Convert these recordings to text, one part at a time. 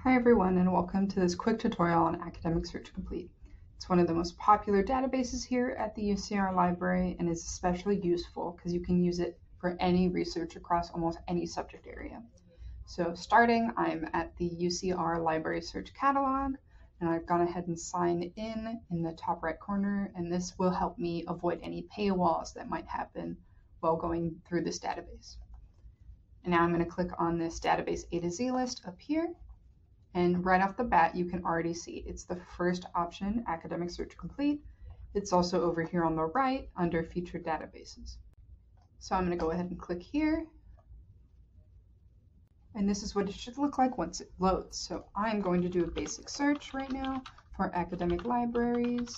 Hi everyone, and welcome to this quick tutorial on Academic Search Complete. It's one of the most popular databases here at the UCR Library and is especially useful because you can use it for any research across almost any subject area. So starting, I'm at the UCR Library Search Catalog, and I've gone ahead and signed in the top right corner, and this will help me avoid any paywalls that might happen while going through this database. And now I'm going to click on this database A to Z list up here. And right off the bat, you can already see it's the first option, Academic Search Complete. It's also over here on the right under Featured Databases. So I'm going to go ahead and click here. And this is what it should look like once it loads. So I'm going to do a basic search right now for academic libraries.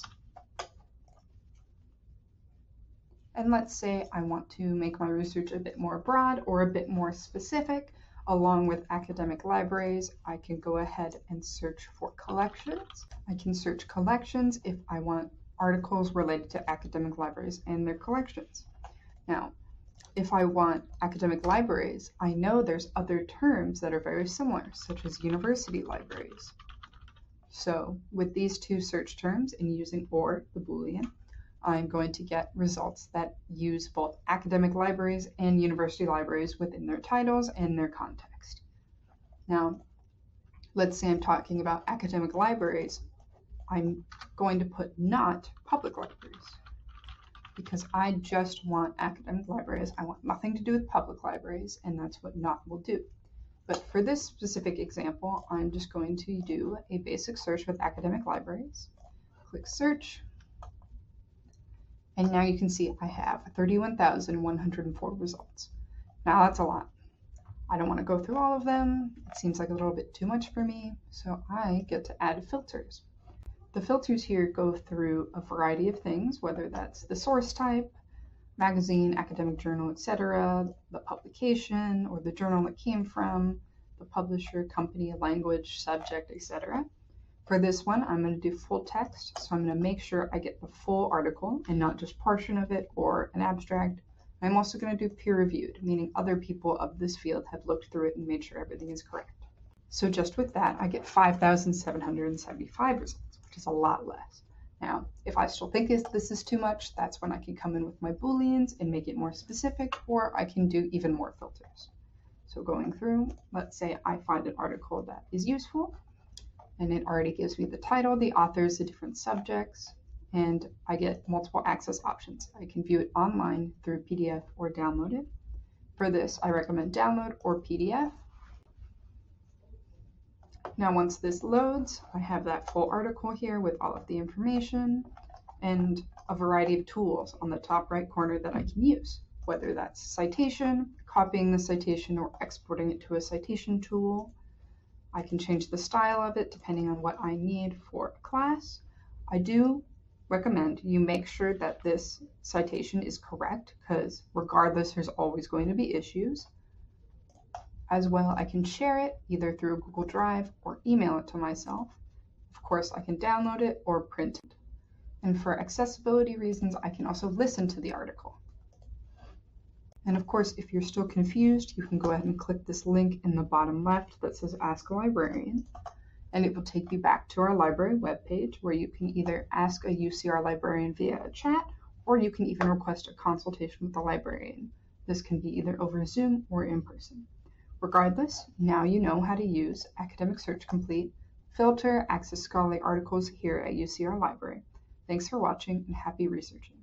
And let's say I want to make my research a bit more broad or a bit more specific. Along with academic libraries, I can go ahead and search for collections. I can search collections if I want articles related to academic libraries and their collections. Now, if I want academic libraries, I know there's other terms that are very similar, such as university libraries. So with these two search terms and using OR, the Boolean, I'm going to get results that use both academic libraries and university libraries within their titles and their context. Now, let's say I'm talking about academic libraries. I'm going to put not public libraries because I just want academic libraries. I want nothing to do with public libraries, and that's what not will do. But for this specific example, I'm just going to do a basic search with academic libraries. Click search. And now you can see I have 31,104 results. Now that's a lot. I don't want to go through all of them. It seems like a little bit too much for me. So I get to add filters. The filters here go through a variety of things, whether that's the source type, magazine, academic journal, etc., the publication or the journal it came from, the publisher, company, language, subject, etc. For this one, I'm going to do full text, so I'm going to make sure I get the full article and not just portion of it or an abstract. I'm also going to do peer-reviewed, meaning other people of this field have looked through it and made sure everything is correct. So just with that, I get 5,775 results, which is a lot less. Now, if I still think this is too much, that's when I can come in with my Booleans and make it more specific, or I can do even more filters. So going through, let's say I find an article that is useful, and it already gives me the title, the authors, the different subjects, and I get multiple access options. I can view it online through PDF or download it. For this, I recommend download or PDF. Now once this loads, I have that full article here with all of the information and a variety of tools on the top right corner that I can use, whether that's citation, copying the citation, or exporting it to a citation tool. I can change the style of it depending on what I need for a class. I do recommend you make sure that this citation is correct because regardless, there's always going to be issues. As well, I can share it either through Google Drive or email it to myself. Of course, I can download it or print it. And for accessibility reasons, I can also listen to the article. And of course, if you're still confused, you can go ahead and click this link in the bottom left that says Ask a Librarian, and it will take you back to our library webpage where you can either ask a UCR librarian via a chat, or you can even request a consultation with the librarian. This can be either over Zoom or in person. Regardless, now you know how to use Academic Search Complete, filter, access scholarly articles here at UCR Library. Thanks for watching and happy researching.